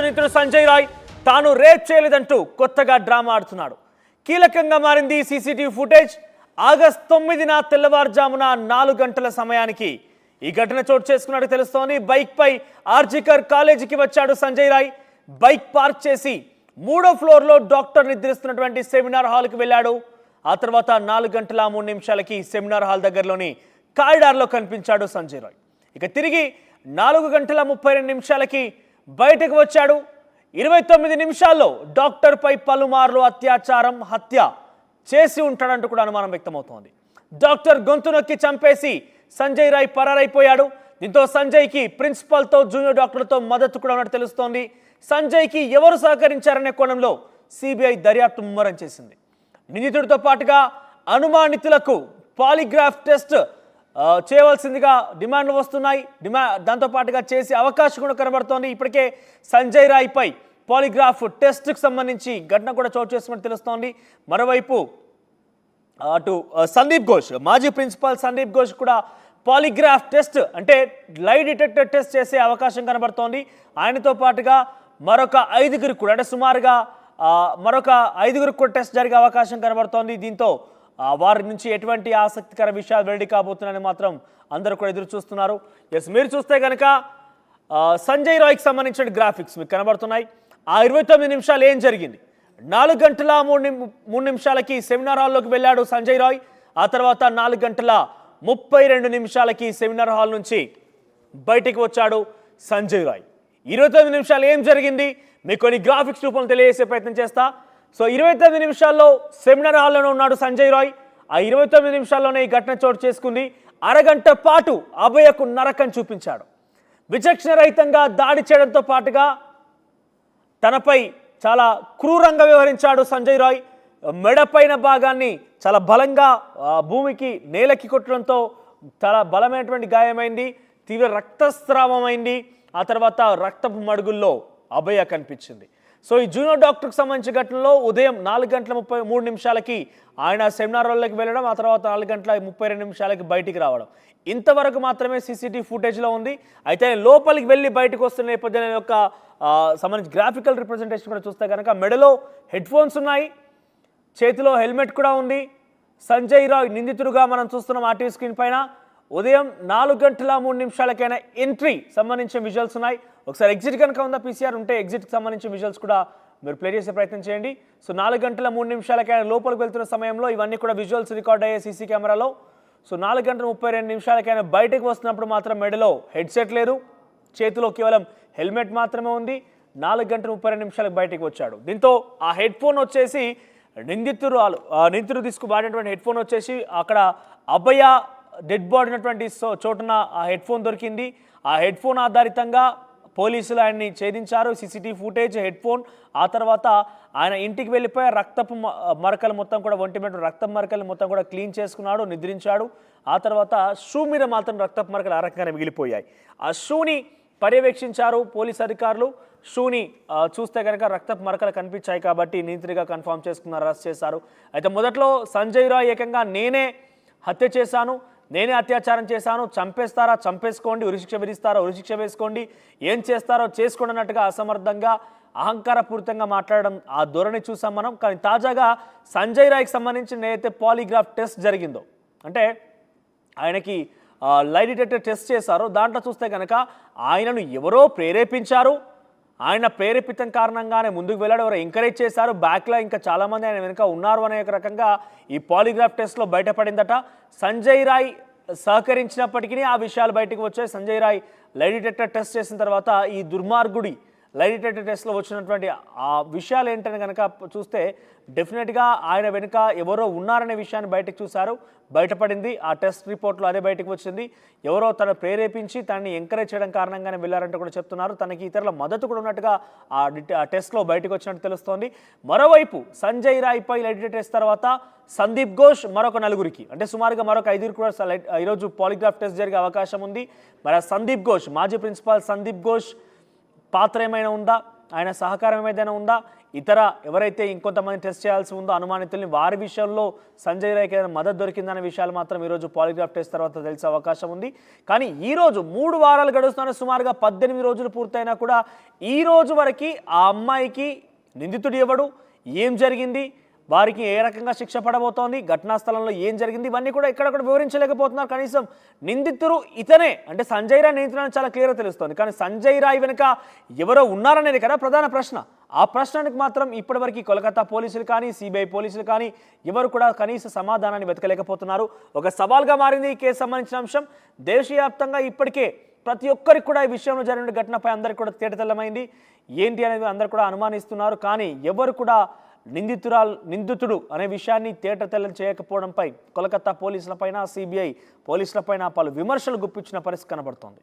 నితుడు సంజయ్ రాయ్ తాను రేప్ చేయలేదంటూ కొత్తగా డ్రామా ఆడుతున్నాడు. కీలకంగా మారింది సీసీటీవీ ఫుటేజ్. ఆగస్టు 9న తెల్లవారుజామున 4 గంటల సమయానికి ఈ ఘటన చోటు చేసుకున్నట్టు తెలుస్తోంది. బైక్ పై ఆర్జికర్ కాలేజీకి వచ్చాడు సంజయ్ రాయ్. బైక్ పార్క్ చేసి 3వ ఫ్లోర్లో డాక్టర్ నిద్రిస్తున్నటువంటి సెమినార్ హాల్కి వెళ్ళాడు. ఆ తర్వాత 4 గంటల 3 నిమిషాలకి సెమినార్ హాల్ దగ్గరలోని కారిడార్లో కనిపించాడు సంజయ్ రాయ్. ఇక తిరిగి 4 గంటల 32 నిమిషాలకి బయటకు వచ్చాడు. 29 నిమిషాల్లో డాక్టర్ పై పలుమార్లు అత్యాచారం, హత్య చేసి ఉంటాడంటూ కూడా అనుమానం వ్యక్తమవుతోంది. డాక్టర్ గొంతు నొక్కి చంపేసి సంజయ్ రాయ్ పరారైపోయాడు. దీంతో సంజయ్కి ప్రిన్సిపల్తో జూనియర్ డాక్టర్లతో మద్దతు కూడా ఉన్నట్టు తెలుస్తోంది. సంజయ్కి ఎవరు సహకరించారనే కోణంలో సిబిఐ దర్యాప్తు ముమ్మరం చేసింది. నిందితుడితో పాటుగా అనుమానితులకు పాలిగ్రాఫ్ టెస్ట్ చేయవలసిందిగా డిమాండ్లు వస్తున్నాయి. దాంతో పాటుగా చేసే అవకాశం కూడా కనబడుతోంది. ఇప్పటికే సంజయ్ రాయ్ పై పాలిగ్రాఫ్ టెస్ట్కి సంబంధించి ఘటన కూడా చోటు చేసుకున్నట్టు తెలుస్తోంది. మరోవైపు అటు సందీప్ ఘోష్, మాజీ ప్రిన్సిపాల్ సందీప్ ఘోష్ కూడా పాలిగ్రాఫ్ టెస్ట్ అంటే లై డిటెక్టర్ టెస్ట్ చేసే అవకాశం కనబడుతోంది. ఆయనతో పాటుగా మరొక 5గురికి కూడా అంటే సుమారుగా మరొక 5గురికి కూడా టెస్ట్ జరిగే అవకాశం కనబడుతోంది. దీంతో వారి నుంచి ఎటువంటి ఆసక్తికర విషయాలు వెల్లడి కాబోతున్నాయని మాత్రం అందరూ కూడా ఎదురు చూస్తున్నారు. ఎస్, మీరు చూస్తే కనుక సంజయ్ రాయ్కి సంబంధించిన గ్రాఫిక్స్ మీకు కనబడుతున్నాయి. ఆ 29 నిమిషాలు ఏం జరిగింది? 4 గంటల 3 నిమిషాలకి సెమినార్ హాల్లోకి వెళ్ళాడు సంజయ్ రాయ్. ఆ తర్వాత 4 గంటల 32 నిమిషాలకి సెమినార్ హాల్ నుంచి బయటికి వచ్చాడు సంజయ్ రాయ్. 29 నిమిషాలు ఏం జరిగింది మీకు కొన్ని గ్రాఫిక్స్ రూపంలో తెలియజేసే ప్రయత్నం చేస్తా. సో 29 నిమిషాల్లో సెమినార్ హాల్లోనే ఉన్నాడు సంజయ్ రాయ్. ఆ 29 నిమిషాల్లోనే ఈ ఘటన చోటు చేసుకుంది. అరగంట పాటు అభయకు నరకం చూపించాడు. విచక్షణ రహితంగా దాడి చేయడంతో పాటుగా తనపై చాలా క్రూరంగా వ్యవహరించాడు సంజయ్ రాయ్. మెడపైన భాగాన్ని చాలా బలంగా భూమికి నేలకి కొట్టడంతో చాలా బలమైనటువంటి గాయమైంది. తీవ్ర రక్తస్రావమైంది. ఆ తర్వాత రక్తపు మడుగుల్లో అభయ కనిపించింది. సో ఈ జూనియర్ డాక్టర్కి సంబంధించిన ఘటనలో ఉదయం 4 గంటల 33 నిమిషాలకి ఆయన సెమినార్ హాల్లోకి వెళ్ళడం, ఆ తర్వాత 4 గంటల 32 నిమిషాలకి బయటికి రావడం. ఇంతవరకు మాత్రమే సీసీటీవీ ఫుటేజ్లో ఉంది. అయితే లోపలికి వెళ్ళి బయటకు వస్తున్న నేపథ్యంలో యొక్క సంబంధించి గ్రాఫికల్ రిప్రజెంటేషన్ కూడా చూస్తే కనుక మెడలో హెడ్ ఫోన్స్ ఉన్నాయి, చేతిలో హెల్మెట్ కూడా ఉంది. సంజయ్ రాయ్ నిందితుడుగా మనం చూస్తున్నాం ఆర్టీవీ స్క్రీన్ పైన. ఉదయం 4 గంటల 3 నిమిషాలకైనా ఎంట్రీ సంబంధించిన విజువల్స్ ఉన్నాయి. ఒకసారి ఎగ్జిట్ కనుక ఉందా పీసీఆర్ ఉంటే ఎగ్జిట్కి సంబంధించిన విజువల్స్ కూడా మీరు ప్లే చేసే ప్రయత్నం చేయండి. సో 4 గంటల 3 నిమిషాలకైనా లోపలికి వెళ్తున్న సమయంలో ఇవన్నీ కూడా విజువల్స్ రికార్డ్ అయ్యే సీసీ కెమెరాలో. సో 4 గంటల 32 నిమిషాలకైనా బయటకు వస్తున్నప్పుడు మాత్రం మెడలో హెడ్సెట్ లేదు, చేతిలో కేవలం హెల్మెట్ మాత్రమే ఉంది. 4 గంటల 32 నిమిషాలకు బయటకు వచ్చాడు. దీంతో ఆ హెడ్ ఫోన్ వచ్చేసి నిందితుడు తీసుకుబాడినటువంటి హెడ్ ఫోన్ వచ్చేసి అక్కడ అభయ డెడ్ బాడీ ఉన్నటువంటి చోటున ఆ హెడ్ ఫోన్ దొరికింది. ఆ హెడ్ ఫోన్ ఆధారితంగా పోలీసులు ఆయన్ని ఛేదించారు. CCTV footage, headphone. ఆ తర్వాత ఆయన ఇంటికి వెళ్ళిపోయి రక్తపు మరకలు మొత్తం కూడా ఒంటి మీద రక్తం మరకలు మొత్తం కూడా క్లీన్ చేసుకున్నాడు, నిద్రించాడు. ఆ తర్వాత షూ మీద మాత్రం రక్తపు మరకలు ఆ రకంగానే మిగిలిపోయాయి. ఆ షూని పర్యవేక్షించారు పోలీసు అధికారులు. షూని చూస్తే కనుక రక్తపు మరకలు కనిపించాయి కాబట్టి నిందితుడిగా కన్ఫర్మ్ చేసుకున్నారు, అరెస్ట్ చేశారు. అయితే మొదట్లో సంజయ్ రాయ్ ఏకంగా నేనే హత్య చేశాను, నేనే అత్యాచారం చేశాను, చంపేస్తారా చంపేసుకోండి, ఉరిశిక్ష విధిస్తారా ఉరిశిక్ష వేసుకోండి, ఏం చేస్తారో చేసుకోండి అన్నట్టుగా అసమర్థంగా అహంకారపూరితంగా మాట్లాడడం ఆ ధోరణి చూసాం మనం. కానీ తాజాగా సంజయ్ రాయ్కి సంబంధించిన ఏదైతే పాలిగ్రాఫ్ టెస్ట్ జరిగిందో అంటే ఆయనకి లై డిటెక్టర్ టెస్ట్ చేశారో దాంట్లో చూస్తే కనుక ఆయనను ఎవరో ప్రేరేపించారు, ఆయన ప్రేరేపితం కారణంగానే ముందుకు వెళ్ళాడు, ఎవరో ఎంకరేజ్ చేశారు, బ్యాక్లో ఇంకా చాలామంది ఆయన వెనుక ఉన్నారు అనే రకంగా ఈ పాలిగ్రాఫ్ టెస్ట్లో బయటపడిందట. సంజయ్ రాయ్ సహకరించినప్పటికీ ఆ విషయాలు బయటకు వచ్చాయి. Sanjay Roy lie detector test చేసిన తర్వాత ఈ దుర్మార్గుడి లై డిటెక్టర్ టెస్ట్లో వచ్చినటువంటి ఆ విషయాలు ఏంటని కనుక చూస్తే డెఫినెట్గా ఆయన వెనుక ఎవరో ఉన్నారనే విషయాన్ని బయటకు చూశారు, బయటపడింది. ఆ టెస్ట్ రిపోర్ట్లో అదే బయటకు వచ్చింది. ఎవరో తను ప్రేరేపించి తనని ఎంకరేజ్ చేయడం కారణంగానే వెళ్ళారంటూ కూడా చెప్తున్నారు. తనకి ఇతరుల మద్దతు కూడా ఉన్నట్టుగా ఆ టెస్ట్లో బయటకు వచ్చినట్టు తెలుస్తోంది. మరోవైపు సంజయ్ రాయ్పై లై డిటెక్టర్ టెస్ట్ తర్వాత సందీప్ ఘోష్ మరొక 4గురికి అంటే సుమారుగా మరొక 5గురికి కూడా ఈరోజు పాలిగ్రాఫ్ టెస్ట్ జరిగే అవకాశం ఉంది. మరి సందీప్ ఘోష్, మాజీ ప్రిన్సిపాల్ సందీప్ ఘోష్ పాత్ర ఏమైనా ఉందా? ఆయన సహకారం ఏదైనా ఉందా, ఇతర ఎవరైతే ఇంకొంతమంది టెస్ట్ చేయాల్సి ఉందో అనుమానితుల్ని వారి విషయంలో సంజయ్ రాయ్కి ఏదైనా మద్దతు దొరికిందనే విషయాలు మాత్రం ఈరోజు పాలిగ్రాఫ్ టెస్ట్ తర్వాత తెలిసే అవకాశం ఉంది. కానీ ఈరోజు 3 వారాలు గడుస్తున్న సుమారుగా 18 రోజులు పూర్తయినా కూడా ఈ రోజు వరకు ఆ అమ్మాయికి నిందితుడు ఎవడు, ఏం జరిగింది, వారికి ఏ రకంగా శిక్ష పడబోతోంది, ఘటనా స్థలంలో ఏం జరిగింది, ఇవన్నీ కూడా ఎక్కడక్కడ వివరించలేకపోతున్నారు. కనీసం నిందితుడు ఇతనే అంటే సంజయ్ రాయ్ నిందితుడు చాలా క్లియర్గా తెలుస్తోంది. కానీ సంజయ్ రాయ్ వెనుక ఎవరో ఉన్నారనేది కదా ప్రధాన ప్రశ్న. ఆ ప్రశ్నకు మాత్రం ఇప్పటివరకు కోల్కతా పోలీసులు కానీ సిబిఐ పోలీసులు కానీ ఎవరు కూడా కనీస సమాధానాన్ని వెతకలేకపోతున్నారు. ఒక సవాల్గా మారింది ఈ కేసు సంబంధించిన అంశం. దేశవ్యాప్తంగా ఇప్పటికే ప్రతి ఒక్కరికి కూడా ఈ విషయంలో జరిగిన ఘటనపై అందరికీ కూడా తేటతెల్లమైంది. ఏంటి అనేది అందరు కూడా అనుమానిస్తున్నారు. కానీ ఎవరు కూడా నిందితుడు అనే విషయాన్ని తేటతెల్లం చేయకపోవడంపై కోల్కతా పోలీసులపైన సిబిఐ పోలీసులపైన పలు విమర్శలు గుప్పించిన పరిస్థితి కనబడుతోంది.